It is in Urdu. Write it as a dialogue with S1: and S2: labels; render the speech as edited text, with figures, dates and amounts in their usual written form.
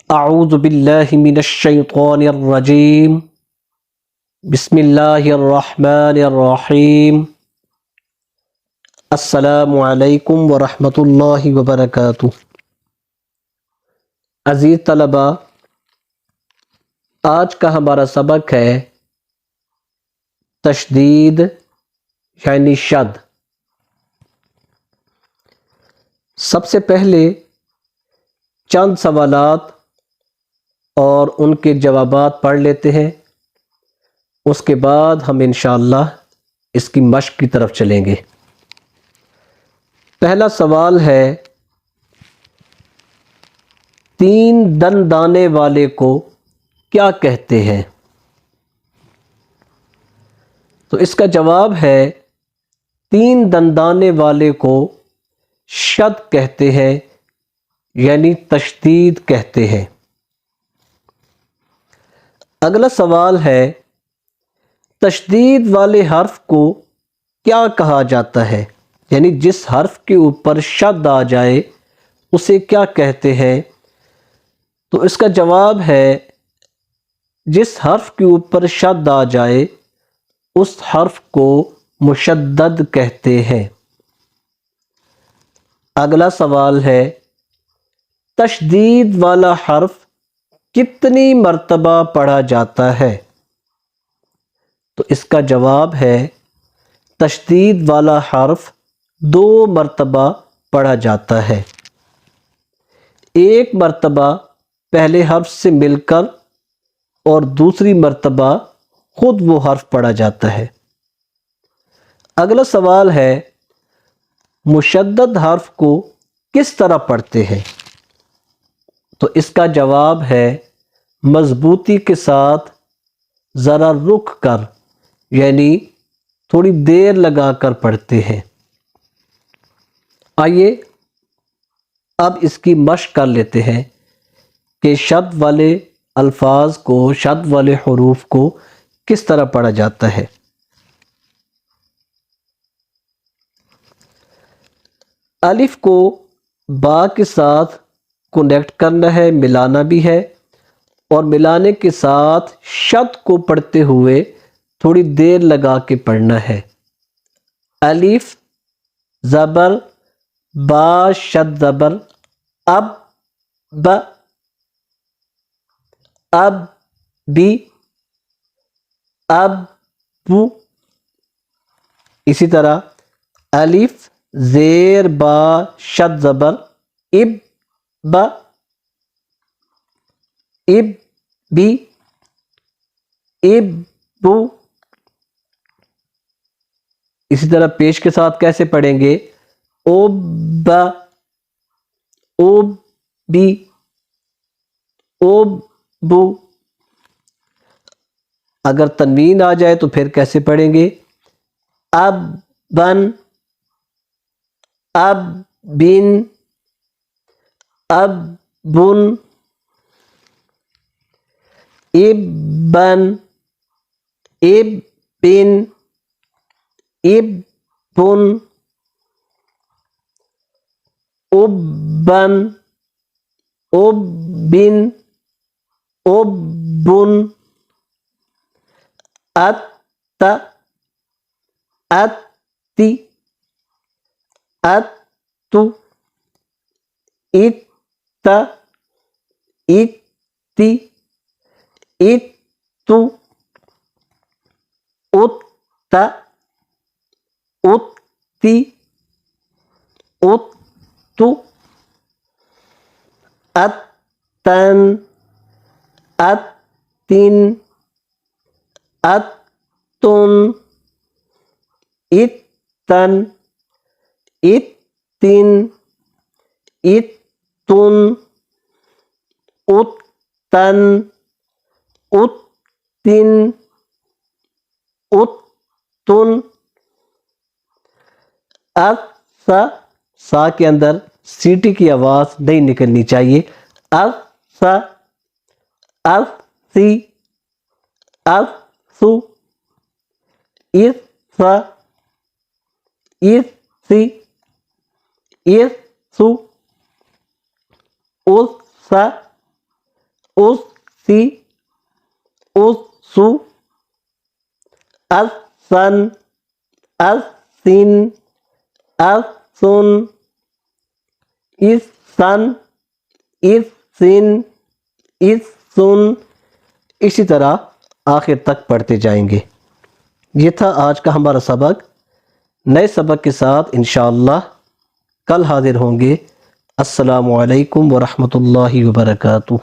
S1: اعوذ باللہ من الشیطان الرجیم بسم اللہ الرحمن الرحیم السلام علیکم ورحمۃ اللہ وبرکاتہ۔ عزیز طلبہ، آج کا ہمارا سبق ہے تشدید یعنی شد۔ سب سے پہلے چند سوالات اور ان کے جوابات پڑھ لیتے ہیں، اس کے بعد ہم انشاءاللہ اس کی مشق کی طرف چلیں گے۔ پہلا سوال ہے، تین دندانے والے کو کیا کہتے ہیں؟ تو اس کا جواب ہے، تین دندانے والے کو شد کہتے ہیں یعنی تشدید کہتے ہیں۔ اگلا سوال ہے، تشدید والے حرف کو کیا کہا جاتا ہے؟ یعنی جس حرف کے اوپر شد آ جائے اسے کیا کہتے ہیں؟ تو اس کا جواب ہے، جس حرف کے اوپر شد آ جائے اس حرف کو مشدد کہتے ہیں۔ اگلا سوال ہے، تشدید والا حرف کتنی مرتبہ پڑھا جاتا ہے؟ تو اس کا جواب ہے، تشدید والا حرف 2 مرتبہ پڑھا جاتا ہے۔ ایک مرتبہ پہلے حرف سے مل کر اور دوسری مرتبہ خود وہ حرف پڑھا جاتا ہے۔ اگلا سوال ہے، مشدد حرف کو کس طرح پڑھتے ہیں؟ تو اس کا جواب ہے، مضبوطی کے ساتھ ذرا رک کر یعنی تھوڑی دیر لگا کر پڑھتے ہیں۔ آئیے اب اس کی مشق کر لیتے ہیں کہ شد والے الفاظ کو، شد والے حروف کو کس طرح پڑھا جاتا ہے۔ الف کو با کے ساتھ کنیکٹ کرنا ہے، ملانا بھی ہے، اور ملانے کے ساتھ شد کو پڑھتے ہوئے تھوڑی دیر لگا کے پڑھنا ہے۔ الف زبر، با شد زبر، اب ب، اب بی، اب بو۔ اسی طرح الف زیر با شد زبر، اب ب، اب بی، اب بو۔ اسی طرح پیش کے ساتھ کیسے پڑھیں گے؟ او ب، او بی، او بو۔ اگر تنوین آ جائے تو پھر کیسے پڑھیں گے؟ اب بن، اب بن، اب بن، اب بن، اب بن، اب بن، اب بن، اب بن، اب بن، ات، اتی، اتو، ات، اتی، اتو، ات، اتی، اتو، اتن، اتن، اتن، اتن، اتن، اتن، اتن، اتن، اتن۔ سا، سا کے اندر سیٹی کی آواز نہیں نکلنی چاہیے۔ سا، سی، سو، سا، سی، سو، سا، اس سی اس سو السن السن السن السن السن السن، اسی طرح آخر تک پڑھتے جائیں گے۔ یہ تھا آج کا ہمارا سبق۔ نئے سبق کے ساتھ انشاءاللہ کل حاضر ہوں گے۔ السلام علیکم ورحمۃ اللہ وبرکاتہ۔